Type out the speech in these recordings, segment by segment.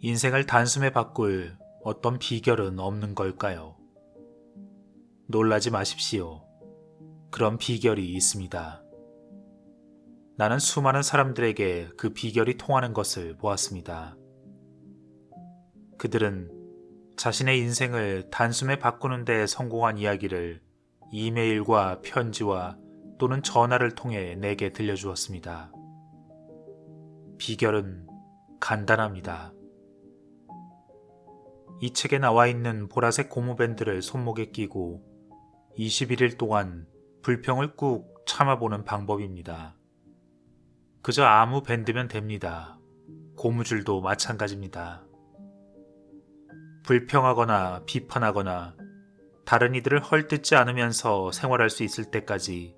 인생을 단숨에 바꿀 어떤 비결은 없는 걸까요? 놀라지 마십시오. 그런 비결이 있습니다. 나는 수많은 사람들에게 그 비결이 통하는 것을 보았습니다. 그들은 자신의 인생을 단숨에 바꾸는 데 성공한 이야기를 이메일과 편지와 또는 전화를 통해 내게 들려주었습니다. 비결은 간단합니다. 이 책에 나와 있는 보라색 고무밴드를 손목에 끼고 21일 동안 불평을 꾹 참아보는 방법입니다. 그저 아무 밴드면 됩니다. 고무줄도 마찬가지입니다. 불평하거나 비판하거나 다른 이들을 헐뜯지 않으면서 생활할 수 있을 때까지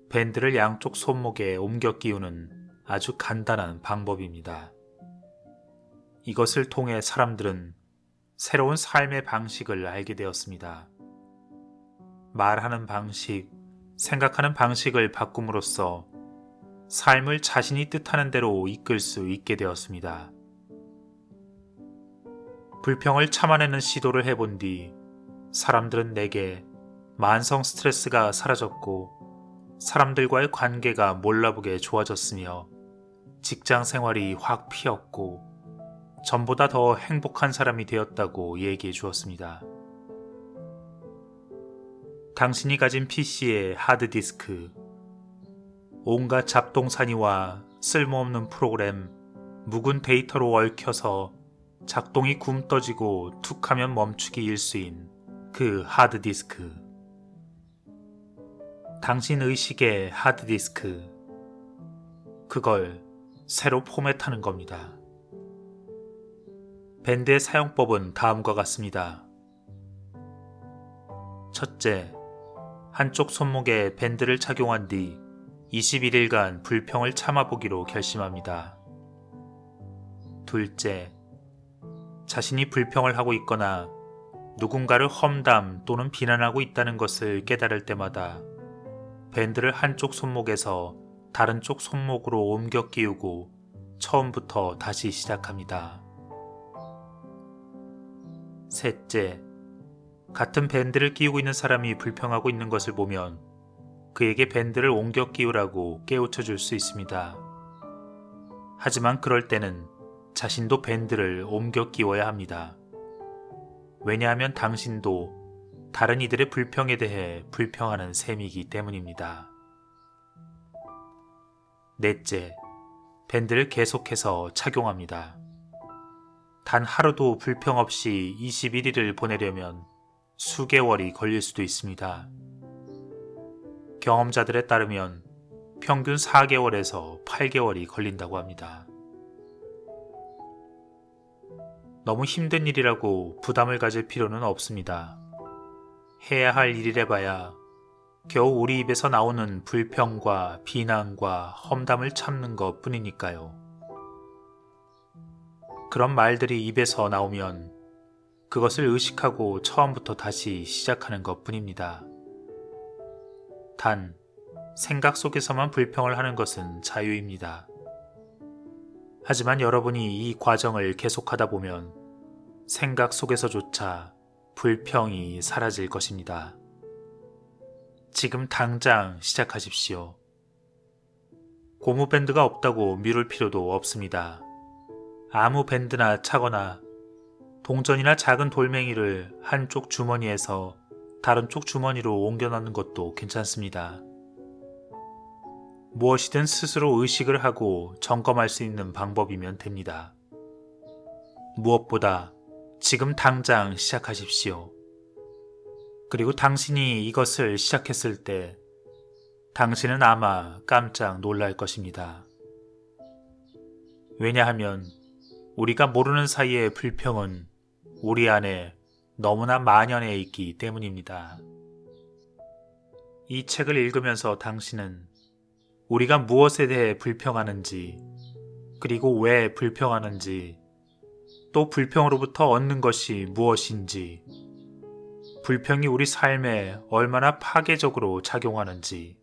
밴드를 양쪽 손목에 옮겨 끼우는 아주 간단한 방법입니다. 이것을 통해 사람들은 새로운 삶의 방식을 알게 되었습니다. 말하는 방식, 생각하는 방식을 바꿈으로써 삶을 자신이 뜻하는 대로 이끌 수 있게 되었습니다. 불평을 참아내는 시도를 해본 뒤 사람들은 내게 만성 스트레스가 사라졌고 사람들과의 관계가 몰라보게 좋아졌으며 직장 생활이 확 피었고 전보다 더 행복한 사람이 되었다고 얘기해 주었습니다. 당신이 가진 PC의 하드디스크, 온갖 잡동사니와 쓸모없는 프로그램, 묵은 데이터로 얽혀서 작동이 굼 떠지고 툭하면 멈추기 일수인 그 하드디스크. 당신 의식의 하드디스크. 그걸 새로 포맷하는 겁니다. 밴드의 사용법은 다음과 같습니다. 첫째, 한쪽 손목에 밴드를 착용한 뒤 21일간 불평을 참아보기로 결심합니다. 둘째, 자신이 불평을 하고 있거나 누군가를 험담 또는 비난하고 있다는 것을 깨달을 때마다 밴드를 한쪽 손목에서 다른 쪽 손목으로 옮겨 끼우고 처음부터 다시 시작합니다. 셋째, 같은 밴드를 끼우고 있는 사람이 불평하고 있는 것을 보면 그에게 밴드를 옮겨 끼우라고 깨우쳐 줄 수 있습니다. 하지만 그럴 때는 자신도 밴드를 옮겨 끼워야 합니다. 왜냐하면 당신도 다른 이들의 불평에 대해 불평하는 셈이기 때문입니다. 넷째, 밴드를 계속해서 착용합니다. 단 하루도 불평 없이 21일을 보내려면 수개월이 걸릴 수도 있습니다. 경험자들에 따르면 평균 4개월에서 8개월이 걸린다고 합니다. 너무 힘든 일이라고 부담을 가질 필요는 없습니다. 해야 할 일이래 봐야 겨우 우리 입에서 나오는 불평과 비난과 험담을 참는 것 뿐이니까요. 그런 말들이 입에서 나오면 그것을 의식하고 처음부터 다시 시작하는 것 뿐입니다. 단, 생각 속에서만 불평을 하는 것은 자유입니다. 하지만 여러분이 이 과정을 계속하다 보면 생각 속에서조차 불평이 사라질 것입니다. 지금 당장 시작하십시오. 고무밴드가 없다고 미룰 필요도 없습니다. 아무 밴드나 차거나 동전이나 작은 돌멩이를 한쪽 주머니에서 다른 쪽 주머니로 옮겨 넣는 것도 괜찮습니다. 무엇이든 스스로 의식을 하고 점검할 수 있는 방법이면 됩니다. 무엇보다 지금 당장 시작하십시오. 그리고 당신이 이것을 시작했을 때 당신은 아마 깜짝 놀랄 것입니다. 왜냐하면 우리가 모르는 사이의 불평은 우리 안에 너무나 만연해 있기 때문입니다. 이 책을 읽으면서 당신은 우리가 무엇에 대해 불평하는지, 그리고 왜 불평하는지, 또 불평으로부터 얻는 것이 무엇인지, 불평이 우리 삶에 얼마나 파괴적으로 작용하는지,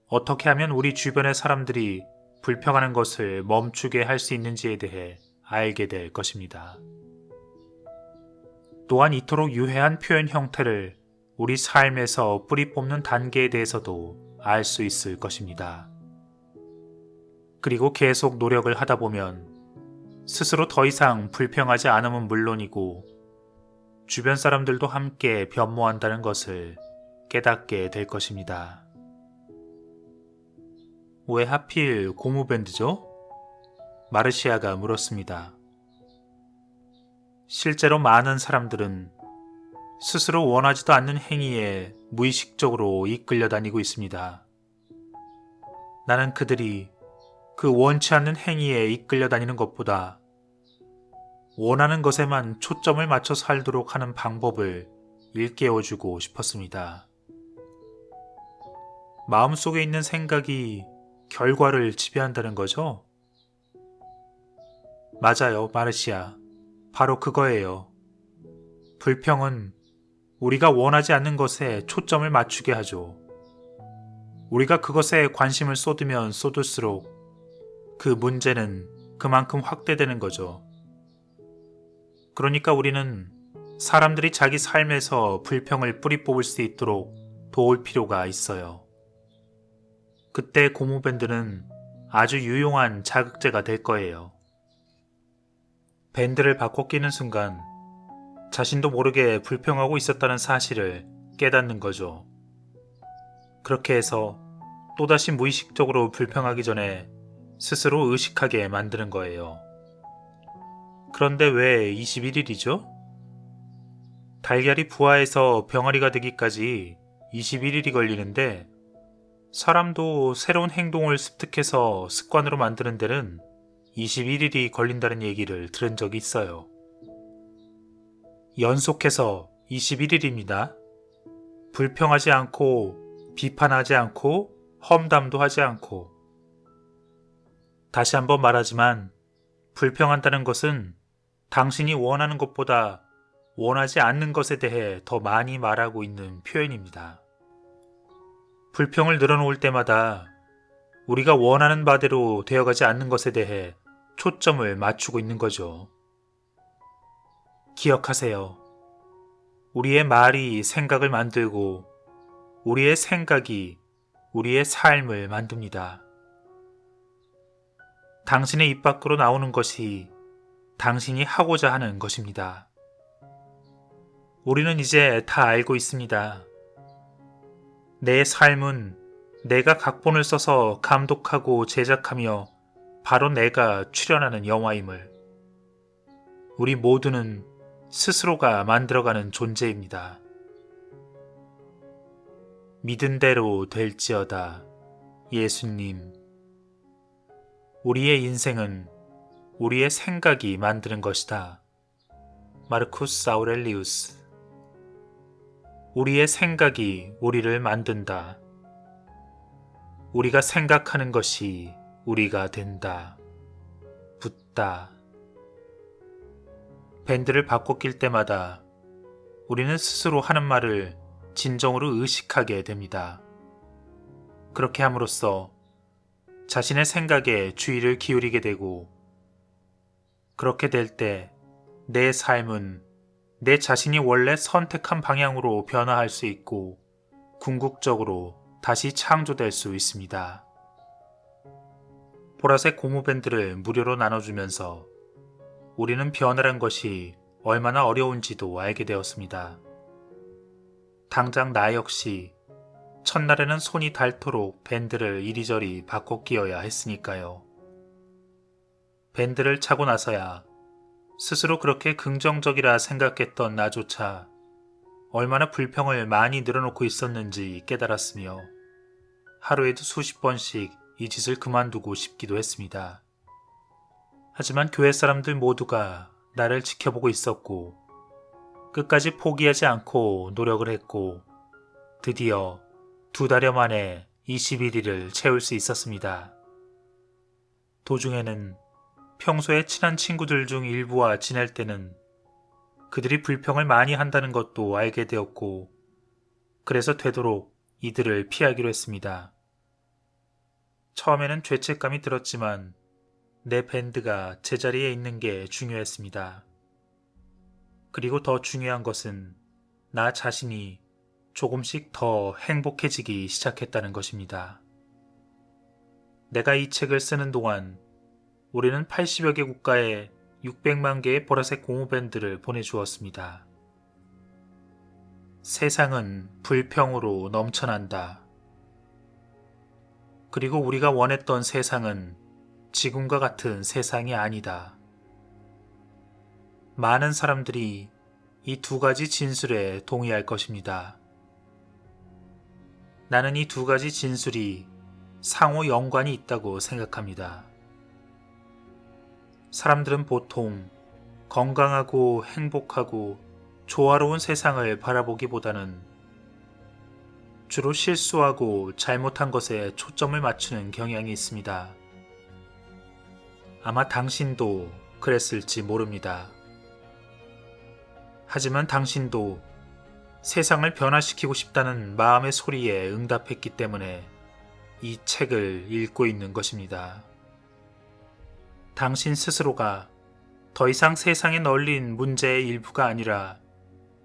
어떻게 하면 우리 주변의 사람들이 불평하는 것을 멈추게 할 수 있는지에 대해 알게 될 것입니다. 또한 이토록 유해한 표현 형태를 우리 삶에서 뿌리 뽑는 단계에 대해서도 알 수 있을 것입니다. 그리고 계속 노력을 하다 보면 스스로 더 이상 불평하지 않으면 물론이고 주변 사람들도 함께 변모한다는 것을 깨닫게 될 것입니다. 왜 하필 고무밴드죠? 마르시아가 물었습니다. 실제로 많은 사람들은 스스로 원하지도 않는 행위에 무의식적으로 이끌려 다니고 있습니다. 나는 그들이 그 원치 않는 행위에 이끌려 다니는 것보다 원하는 것에만 초점을 맞춰 살도록 하는 방법을 일깨워주고 싶었습니다. 마음속에 있는 생각이 결과를 지배한다는 거죠? 맞아요, 마르시아. 바로 그거예요. 불평은 우리가 원하지 않는 것에 초점을 맞추게 하죠. 우리가 그것에 관심을 쏟으면 쏟을수록 그 문제는 그만큼 확대되는 거죠. 그러니까 우리는 사람들이 자기 삶에서 불평을 뿌리 뽑을 수 있도록 도울 필요가 있어요. 그때 고무밴드는 아주 유용한 자극제가 될 거예요. 밴드를 바꿔 끼는 순간 자신도 모르게 불평하고 있었다는 사실을 깨닫는 거죠. 그렇게 해서 또다시 무의식적으로 불평하기 전에 스스로 의식하게 만드는 거예요. 그런데 왜 21일이죠? 달걀이 부화해서 병아리가 되기까지 21일이 걸리는데 사람도 새로운 행동을 습득해서 습관으로 만드는 데는 21일이 걸린다는 얘기를 들은 적이 있어요. 연속해서 21일입니다. 불평하지 않고 비판하지 않고 험담도 하지 않고. 다시 한번 말하지만 불평한다는 것은 당신이 원하는 것보다 원하지 않는 것에 대해 더 많이 말하고 있는 표현입니다. 불평을 늘어놓을 때마다 우리가 원하는 바대로 되어가지 않는 것에 대해 초점을 맞추고 있는 거죠. 기억하세요. 우리의 말이 생각을 만들고 우리의 생각이 우리의 삶을 만듭니다. 당신의 입 밖으로 나오는 것이 당신이 하고자 하는 것입니다. 우리는 이제 다 알고 있습니다. 내 삶은 내가 각본을 써서 감독하고 제작하며 바로 내가 출연하는 영화임을. 우리 모두는 스스로가 만들어가는 존재입니다. 믿은 대로 될지어다. 예수님. 우리의 인생은 우리의 생각이 만드는 것이다. 마르쿠스 아우렐리우스. 우리의 생각이 우리를 만든다. 우리가 생각하는 것이 우리가 된다. 붓다. 밴드를 바꿔 낄 때마다 우리는 스스로 하는 말을 진정으로 의식하게 됩니다. 그렇게 함으로써 자신의 생각에 주의를 기울이게 되고, 그렇게 될 때 내 삶은 내 자신이 원래 선택한 방향으로 변화할 수 있고 궁극적으로 다시 창조될 수 있습니다. 보라색 고무밴드를 무료로 나눠주면서 우리는 변화란 것이 얼마나 어려운지도 알게 되었습니다. 당장 나 역시 첫날에는 손이 닳도록 밴드를 이리저리 바꿔 끼워야 했으니까요. 밴드를 차고 나서야 스스로 그렇게 긍정적이라 생각했던 나조차 얼마나 불평을 많이 늘어놓고 있었는지 깨달았으며 하루에도 수십 번씩 이 짓을 그만두고 싶기도 했습니다. 하지만 교회 사람들 모두가 나를 지켜보고 있었고 끝까지 포기하지 않고 노력을 했고 드디어 2달여 만에 21일을 채울 수 있었습니다. 도중에는 평소에 친한 친구들 중 일부와 지낼 때는 그들이 불평을 많이 한다는 것도 알게 되었고 그래서 되도록 이들을 피하기로 했습니다. 처음에는 죄책감이 들었지만 내 밴드가 제자리에 있는 게 중요했습니다. 그리고 더 중요한 것은 나 자신이 조금씩 더 행복해지기 시작했다는 것입니다. 내가 이 책을 쓰는 동안 우리는 80여 개 국가에 600만 개의 보라색 고무밴드를 보내주었습니다. 세상은 불평으로 넘쳐난다. 그리고 우리가 원했던 세상은 지금과 같은 세상이 아니다. 많은 사람들이 이 두 가지 진술에 동의할 것입니다. 나는 이 두 가지 진술이 상호 연관이 있다고 생각합니다. 사람들은 보통 건강하고 행복하고 조화로운 세상을 바라보기보다는 주로 실수하고 잘못한 것에 초점을 맞추는 경향이 있습니다. 아마 당신도 그랬을지 모릅니다. 하지만 당신도 세상을 변화시키고 싶다는 마음의 소리에 응답했기 때문에 이 책을 읽고 있는 것입니다. 당신 스스로가 더 이상 세상에 널린 문제의 일부가 아니라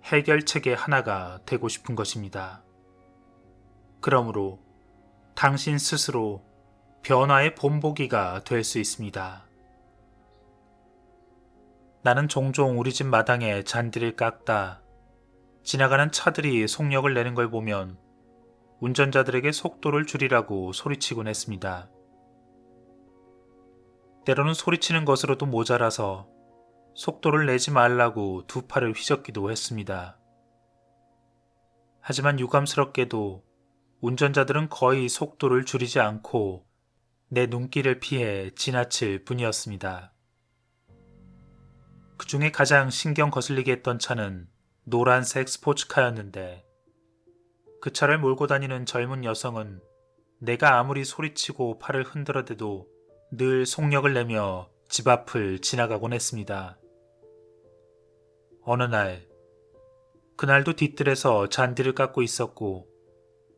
해결책의 하나가 되고 싶은 것입니다. 그러므로 당신 스스로 변화의 본보기가 될 수 있습니다. 나는 종종 우리 집 마당에 잔디를 깎다 지나가는 차들이 속력을 내는 걸 보면 운전자들에게 속도를 줄이라고 소리치곤 했습니다. 때로는 소리치는 것으로도 모자라서 속도를 내지 말라고 두 팔을 휘젓기도 했습니다. 하지만 유감스럽게도 운전자들은 거의 속도를 줄이지 않고 내 눈길을 피해 지나칠 뿐이었습니다. 그 중에 가장 신경 거슬리게 했던 차는 노란색 스포츠카였는데 그 차를 몰고 다니는 젊은 여성은 내가 아무리 소리치고 팔을 흔들어대도 늘 속력을 내며 집 앞을 지나가곤 했습니다. 어느 날, 그날도 뒤뜰에서 잔디를 깎고 있었고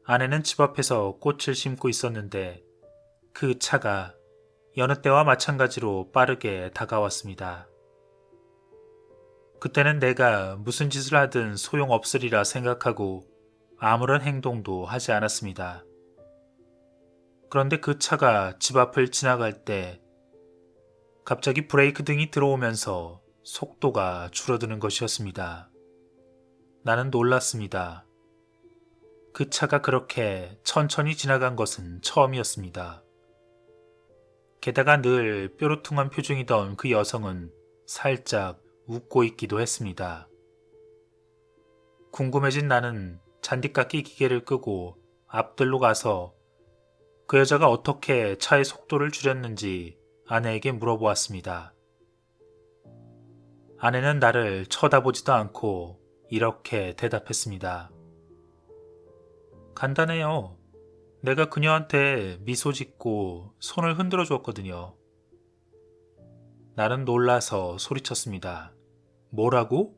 아내는 집 앞에서 꽃을 심고 있었는데 그 차가 여느 때와 마찬가지로 빠르게 다가왔습니다. 그때는 내가 무슨 짓을 하든 소용없으리라 생각하고 아무런 행동도 하지 않았습니다. 그런데 그 차가 집 앞을 지나갈 때 갑자기 브레이크 등이 들어오면서 속도가 줄어드는 것이었습니다. 나는 놀랐습니다. 그 차가 그렇게 천천히 지나간 것은 처음이었습니다. 게다가 늘 뾰루퉁한 표정이던 그 여성은 살짝 웃고 있기도 했습니다. 궁금해진 나는 잔디깎기 기계를 끄고 앞들로 가서 그 여자가 어떻게 차의 속도를 줄였는지 아내에게 물어보았습니다. 아내는 나를 쳐다보지도 않고 이렇게 대답했습니다. 간단해요. 내가 그녀한테 미소 짓고 손을 흔들어 주었거든요. 나는 놀라서 소리쳤습니다. 뭐라고?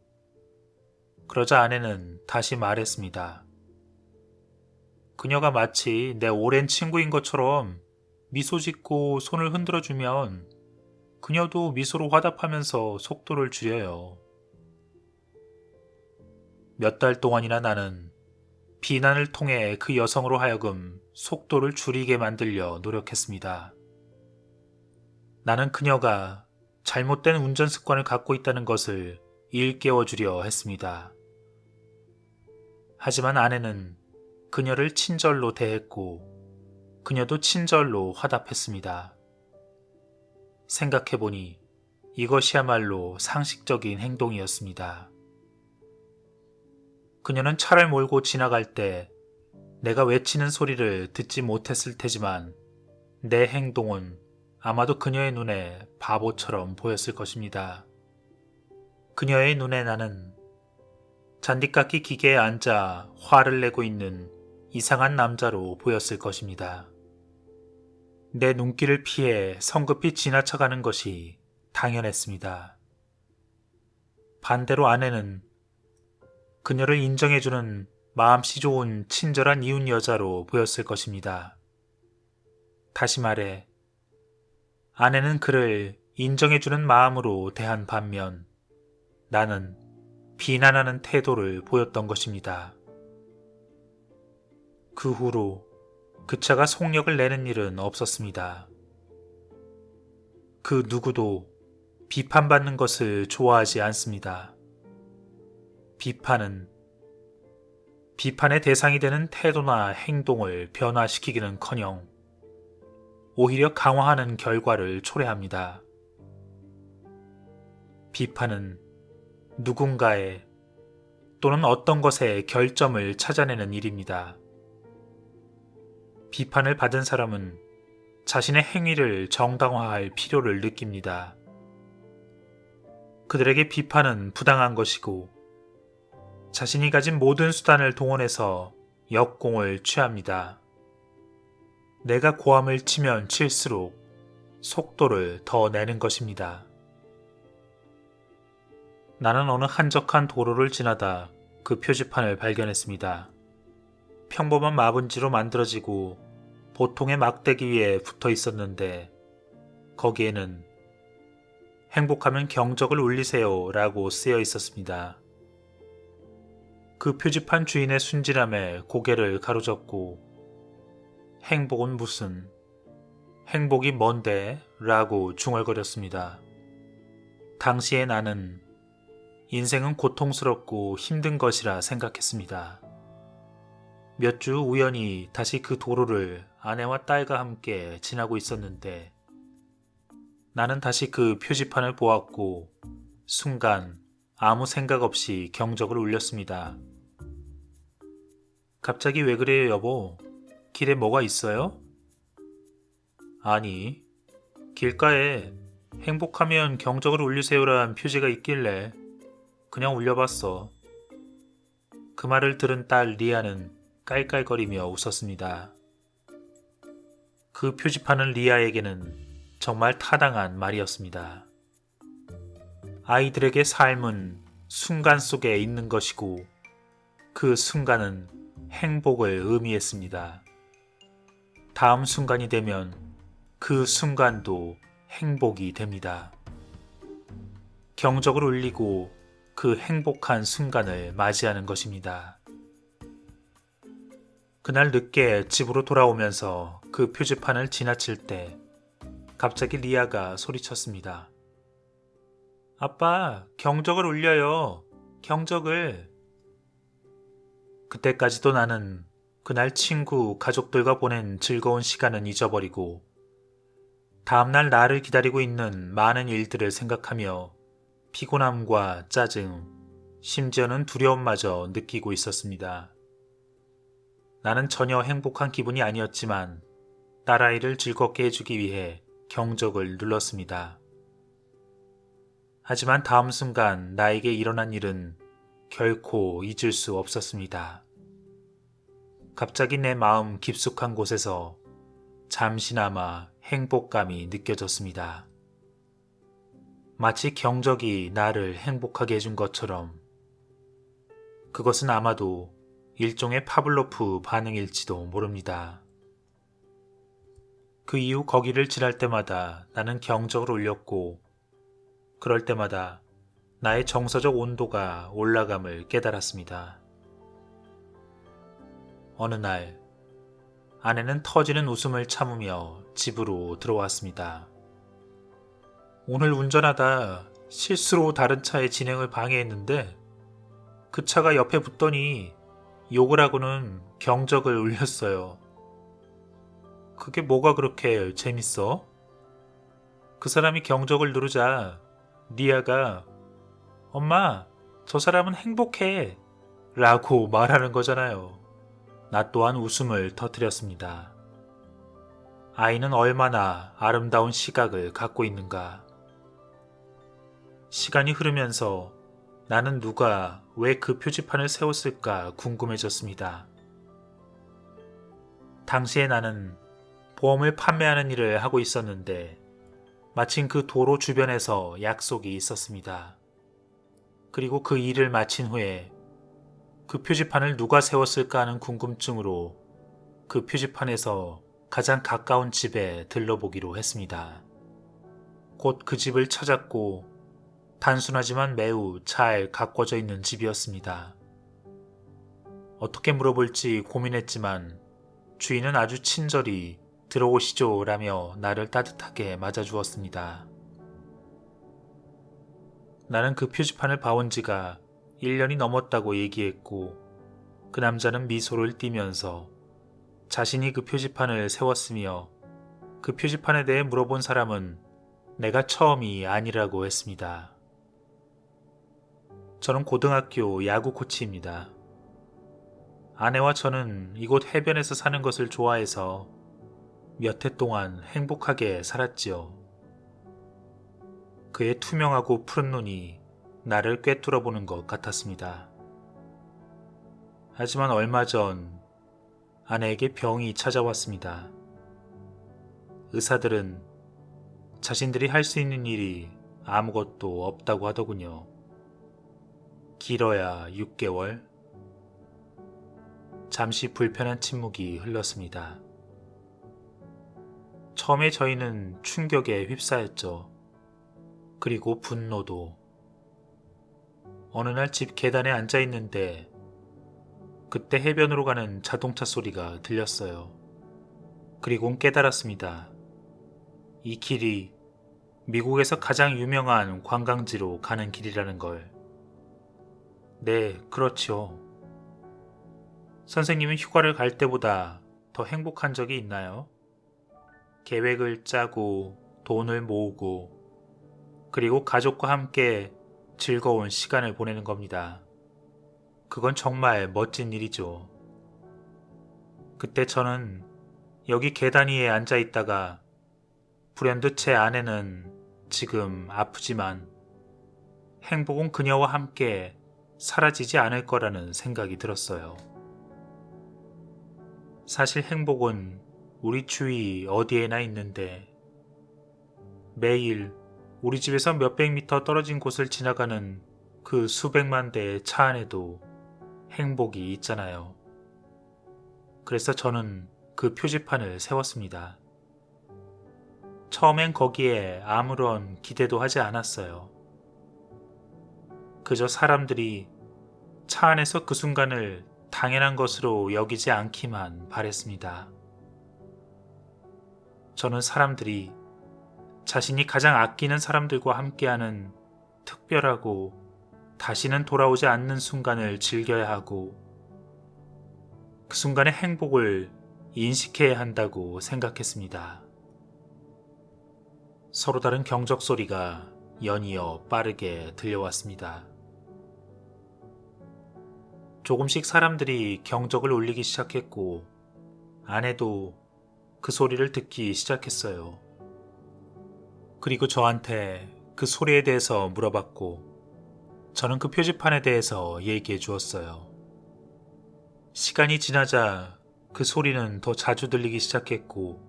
그러자 아내는 다시 말했습니다. 그녀가 마치 내 오랜 친구인 것처럼 미소 짓고 손을 흔들어 주면 그녀도 미소로 화답하면서 속도를 줄여요. 몇 달 동안이나 나는 비난을 통해 그 여성으로 하여금 속도를 줄이게 만들려 노력했습니다. 나는 그녀가 잘못된 운전 습관을 갖고 있다는 것을 일깨워주려 했습니다. 하지만 아내는 그녀를 친절로 대했고 그녀도 친절로 화답했습니다. 생각해보니 이것이야말로 상식적인 행동이었습니다. 그녀는 차를 몰고 지나갈 때 내가 외치는 소리를 듣지 못했을 테지만 내 행동은 아마도 그녀의 눈에 바보처럼 보였을 것입니다. 그녀의 눈에 나는 잔디깎기 기계에 앉아 화를 내고 있는 이상한 남자로 보였을 것입니다. 내 눈길을 피해 성급히 지나쳐가는 것이 당연했습니다. 반대로 아내는 그녀를 인정해주는 마음씨 좋은 친절한 이웃 여자로 보였을 것입니다. 다시 말해 아내는 그를 인정해주는 마음으로 대한 반면 나는 비난하는 태도를 보였던 것입니다. 그 후로 그 차가 속력을 내는 일은 없었습니다. 그 누구도 비판받는 것을 좋아하지 않습니다. 비판의 대상이 되는 태도나 행동을 변화시키기는커녕 오히려 강화하는 결과를 초래합니다. 비판은 누군가의 또는 어떤 것의 결점을 찾아내는 일입니다. 비판을 받은 사람은 자신의 행위를 정당화할 필요를 느낍니다. 그들에게 비판은 부당한 것이고 자신이 가진 모든 수단을 동원해서 역공을 취합니다. 내가 고함을 치면 칠수록 속도를 더 내는 것입니다. 나는 어느 한적한 도로를 지나다 그 표지판을 발견했습니다. 평범한 마분지로 만들어지고 보통의 막대기 위에 붙어 있었는데 거기에는 행복하면 경적을 울리세요 라고 쓰여 있었습니다. 그 표지판 주인의 순진함에 고개를 가로젓고 행복은 무슨, 행복이 뭔데? 라고 중얼거렸습니다. 당시에 나는 인생은 고통스럽고 힘든 것이라 생각했습니다. 몇 주 우연히 다시 그 도로를 아내와 딸과 함께 지나고 있었는데 나는 다시 그 표지판을 보았고 순간 아무 생각 없이 경적을 울렸습니다. 갑자기 왜 그래요, 여보? 길에 뭐가 있어요? 아니, 길가에 행복하면 경적을 울리세요란 표지가 있길래 그냥 울려봤어. 그 말을 들은 딸 리아는 깔깔거리며 웃었습니다. 그 표지판은 리아에게는 정말 타당한 말이었습니다. 아이들에게 삶은 순간 속에 있는 것이고 그 순간은 행복을 의미했습니다. 다음 순간이 되면 그 순간도 행복이 됩니다. 경적을 울리고 그 행복한 순간을 맞이하는 것입니다. 그날 늦게 집으로 돌아오면서 그 표지판을 지나칠 때 갑자기 리아가 소리쳤습니다. 아빠, 경적을 울려요. 경적을. 그때까지도 나는 그날 친구, 가족들과 보낸 즐거운 시간은 잊어버리고 다음날 나를 기다리고 있는 많은 일들을 생각하며 피곤함과 짜증, 심지어는 두려움마저 느끼고 있었습니다. 나는 전혀 행복한 기분이 아니었지만 딸아이를 즐겁게 해주기 위해 경적을 눌렀습니다. 하지만 다음 순간 나에게 일어난 일은 결코 잊을 수 없었습니다. 갑자기 내 마음 깊숙한 곳에서 잠시나마 행복감이 느껴졌습니다. 마치 경적이 나를 행복하게 해준 것처럼 그것은 아마도 일종의 파블로프 반응일지도 모릅니다. 그 이후 거기를 지날 때마다 나는 경적을 울렸고 그럴 때마다 나의 정서적 온도가 올라감을 깨달았습니다. 어느 날 아내는 터지는 웃음을 참으며 집으로 들어왔습니다. 오늘 운전하다 실수로 다른 차의 진행을 방해했는데 그 차가 옆에 붙더니 욕을 하고는 경적을 울렸어요. 그게 뭐가 그렇게 재밌어? 그 사람이 경적을 누르자 리아가 엄마, 저 사람은 행복해 라고 말하는 거잖아요. 나 또한 웃음을 터뜨렸습니다. 아이는 얼마나 아름다운 시각을 갖고 있는가. 시간이 흐르면서 나는 누가 왜 그 표지판을 세웠을까 궁금해졌습니다. 당시에 나는 보험을 판매하는 일을 하고 있었는데 마침 그 도로 주변에서 약속이 있었습니다. 그리고 그 일을 마친 후에 그 표지판을 누가 세웠을까 하는 궁금증으로 그 표지판에서 가장 가까운 집에 들러보기로 했습니다. 곧 그 집을 찾았고 단순하지만 매우 잘 가꿔져 있는 집이었습니다. 어떻게 물어볼지 고민했지만 주인은 아주 친절히 들어오시죠 라며 나를 따뜻하게 맞아주었습니다. 나는 그 표지판을 봐온 지가 1년이 넘었다고 얘기했고 그 남자는 미소를 띠면서 자신이 그 표지판을 세웠으며 그 표지판에 대해 물어본 사람은 내가 처음이 아니라고 했습니다. 저는 고등학교 야구 코치입니다. 아내와 저는 이곳 해변에서 사는 것을 좋아해서 몇 해 동안 행복하게 살았지요. 그의 투명하고 푸른 눈이 나를 꿰뚫어보는 것 같았습니다. 하지만 얼마 전 아내에게 병이 찾아왔습니다. 의사들은 자신들이 할 수 있는 일이 아무것도 없다고 하더군요. 길어야 6개월. 잠시 불편한 침묵이 흘렀습니다. 처음에 저희는 충격에 휩싸였죠. 그리고 분노도. 어느 날 집 계단에 앉아 있는데 그때 해변으로 가는 자동차 소리가 들렸어요. 그리곤 깨달았습니다. 이 길이 미국에서 가장 유명한 관광지로 가는 길이라는 걸. 네, 그렇죠. 선생님은 휴가를 갈 때보다 더 행복한 적이 있나요? 계획을 짜고 돈을 모으고 그리고 가족과 함께 즐거운 시간을 보내는 겁니다. 그건 정말 멋진 일이죠. 그때 저는 여기 계단 위에 앉아 있다가 불현듯 제 아내는 지금 아프지만 행복은 그녀와 함께 사라지지 않을 거라는 생각이 들었어요. 사실 행복은 우리 주위 어디에나 있는데 매일 우리 집에서 몇백 미터 떨어진 곳을 지나가는 그 수백만 대의 차 안에도 행복이 있잖아요. 그래서 저는 그 표지판을 세웠습니다. 처음엔 거기에 아무런 기대도 하지 않았어요. 그저 사람들이 차 안에서 그 순간을 당연한 것으로 여기지 않기만 바랬습니다. 저는 사람들이 자신이 가장 아끼는 사람들과 함께하는 특별하고 다시는 돌아오지 않는 순간을 즐겨야 하고 그 순간의 행복을 인식해야 한다고 생각했습니다. 서로 다른 경적 소리가 연이어 빠르게 들려왔습니다. 조금씩 사람들이 경적을 울리기 시작했고 아내도 그 소리를 듣기 시작했어요. 그리고 저한테 그 소리에 대해서 물어봤고 저는 그 표지판에 대해서 얘기해 주었어요. 시간이 지나자 그 소리는 더 자주 들리기 시작했고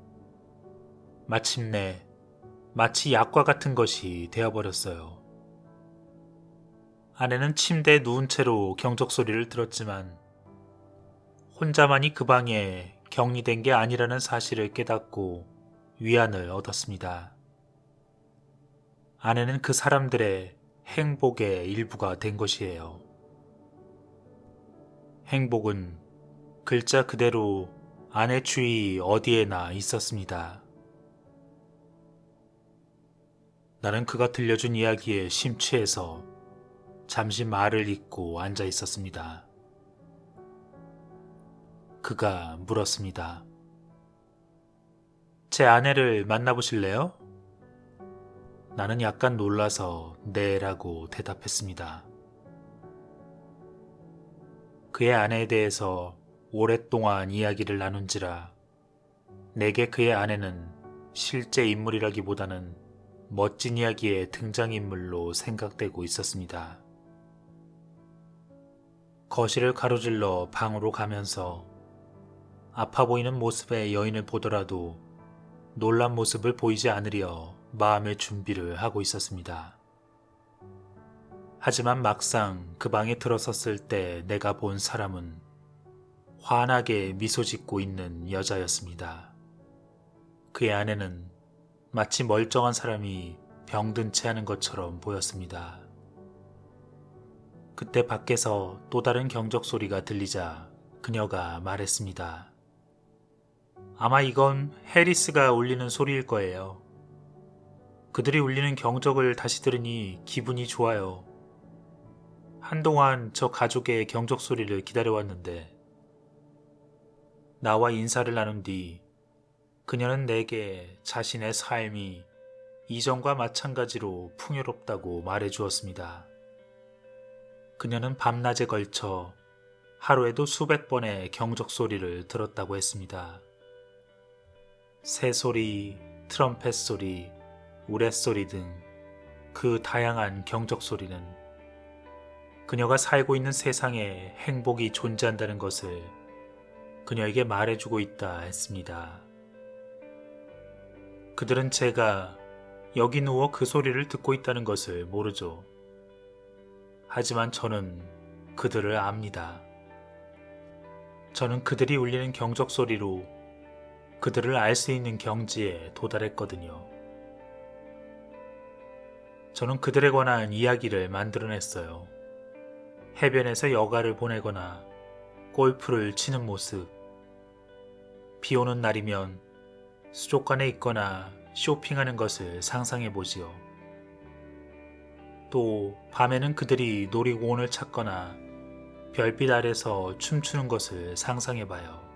마침내 마치 약과 같은 것이 되어버렸어요. 아내는 침대에 누운 채로 경적 소리를 들었지만 혼자만이 그 방에 격리된 게 아니라는 사실을 깨닫고 위안을 얻었습니다. 아내는 그 사람들의 행복의 일부가 된 것이에요. 행복은 글자 그대로 아내 주위 어디에나 있었습니다. 나는 그가 들려준 이야기에 심취해서 잠시 말을 잇고 앉아 있었습니다. 그가 물었습니다. 제 아내를 만나보실래요? 나는 약간 놀라서 네라고 대답했습니다. 그의 아내에 대해서 오랫동안 이야기를 나눈지라 내게 그의 아내는 실제 인물이라기보다는 멋진 이야기의 등장인물로 생각되고 있었습니다. 거실을 가로질러 방으로 가면서 아파 보이는 모습의 여인을 보더라도 놀란 모습을 보이지 않으려 마음의 준비를 하고 있었습니다. 하지만 막상 그 방에 들어섰을 때 내가 본 사람은 환하게 미소 짓고 있는 여자였습니다. 그의 아내는 마치 멀쩡한 사람이 병든 채 하는 것처럼 보였습니다. 그때 밖에서 또 다른 경적 소리가 들리자 그녀가 말했습니다. 아마 이건 해리스가 울리는 소리일 거예요. 그들이 울리는 경적을 다시 들으니 기분이 좋아요. 한동안 저 가족의 경적 소리를 기다려왔는데 나와 인사를 나눈 뒤 그녀는 내게 자신의 삶이 이전과 마찬가지로 풍요롭다고 말해 주었습니다. 그녀는 밤낮에 걸쳐 하루에도 수백 번의 경적 소리를 들었다고 했습니다. 새소리, 트럼펫 소리, 우레소리 등 그 다양한 경적 소리는 그녀가 살고 있는 세상에 행복이 존재한다는 것을 그녀에게 말해주고 있다 했습니다. 그들은 제가 여기 누워 그 소리를 듣고 있다는 것을 모르죠. 하지만 저는 그들을 압니다. 저는 그들이 울리는 경적 소리로 그들을 알 수 있는 경지에 도달했거든요. 저는 그들에 관한 이야기를 만들어냈어요. 해변에서 여가를 보내거나 골프를 치는 모습, 비 오는 날이면 수족관에 있거나 쇼핑하는 것을 상상해 보지요. 또 밤에는 그들이 놀이공원을 찾거나 별빛 아래서 춤추는 것을 상상해 봐요.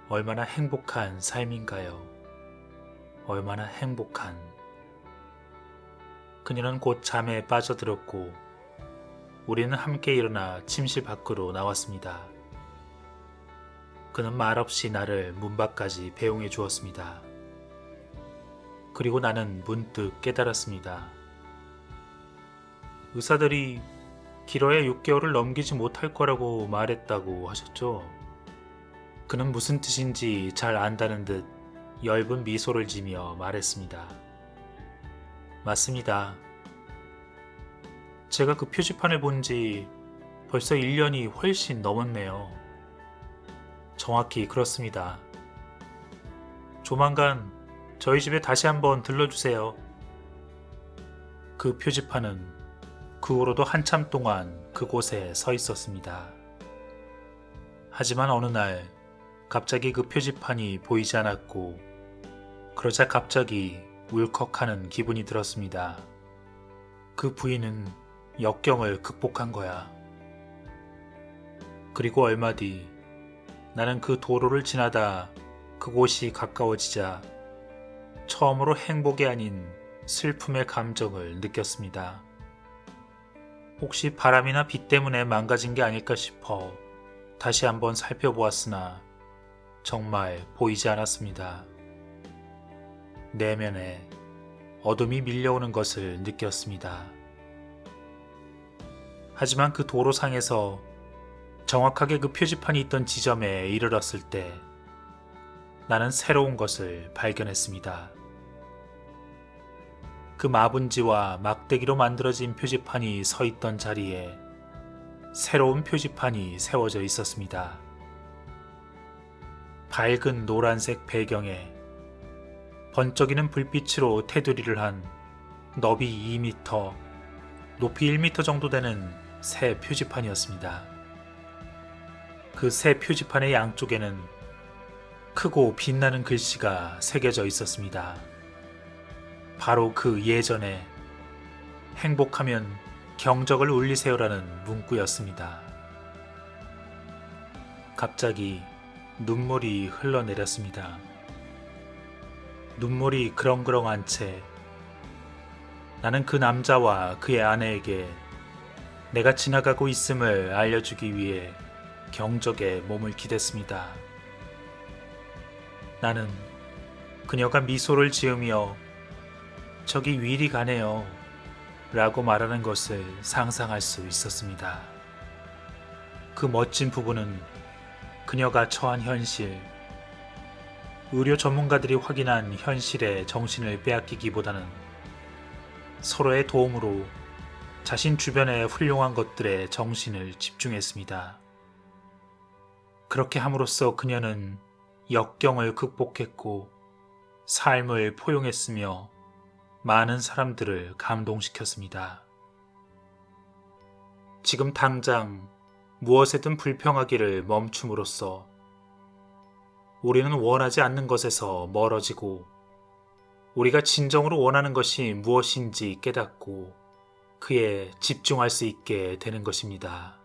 얼마나 행복한 삶인가요? 얼마나 행복한. 그녀는 곧 잠에 빠져들었고 우리는 함께 일어나 침실 밖으로 나왔습니다. 그는 말없이 나를 문 밖까지 배웅해 주었습니다. 그리고 나는 문득 깨달았습니다. 의사들이 길어야 6개월을 넘기지 못할 거라고 말했다고 하셨죠? 그는 무슨 뜻인지 잘 안다는 듯 엷은 미소를 지며 말했습니다. 맞습니다. 제가 그 표지판을 본 지 벌써 1년이 훨씬 넘었네요. 정확히 그렇습니다. 조만간 저희 집에 다시 한번 들러주세요. 그 표지판은 그 후로도 한참 동안 그곳에 서 있었습니다. 하지만 어느 날 갑자기 그 표지판이 보이지 않았고 그러자 갑자기 울컥하는 기분이 들었습니다. 그 부인은 역경을 극복한 거야. 그리고 얼마 뒤 나는 그 도로를 지나다 그곳이 가까워지자 처음으로 행복이 아닌 슬픔의 감정을 느꼈습니다. 혹시 바람이나 비 때문에 망가진 게 아닐까 싶어 다시 한번 살펴보았으나 정말 보이지 않았습니다. 내면에 어둠이 밀려오는 것을 느꼈습니다. 하지만 그 도로상에서 정확하게 그 표지판이 있던 지점에 이르렀을 때 나는 새로운 것을 발견했습니다. 그 마분지와 막대기로 만들어진 표지판이 서 있던 자리에 새로운 표지판이 세워져 있었습니다. 밝은 노란색 배경에 번쩍이는 불빛으로 테두리를 한 너비 2m, 높이 1m 정도 되는 새 표지판이었습니다. 그 새 표지판의 양쪽에는 크고 빛나는 글씨가 새겨져 있었습니다. 바로 그 예전에 행복하면 경적을 울리세요라는 문구였습니다. 갑자기 눈물이 흘러내렸습니다. 눈물이 그렁그렁한 채 나는 그 남자와 그의 아내에게 내가 지나가고 있음을 알려주기 위해 경적에 몸을 기댔습니다. 나는 그녀가 미소를 지으며 저기 위리 가네요 라고 말하는 것을 상상할 수 있었습니다. 그 멋진 부부는 그녀가 처한 현실, 의료 전문가들이 확인한 현실에 정신을 빼앗기기보다는 서로의 도움으로 자신 주변의 훌륭한 것들에 정신을 집중했습니다. 그렇게 함으로써 그녀는 역경을 극복했고 삶을 포용했으며 많은 사람들을 감동시켰습니다. 지금 당장 무엇에든 불평하기를 멈춤으로써 우리는 원하지 않는 것에서 멀어지고 우리가 진정으로 원하는 것이 무엇인지 깨닫고 그에 집중할 수 있게 되는 것입니다.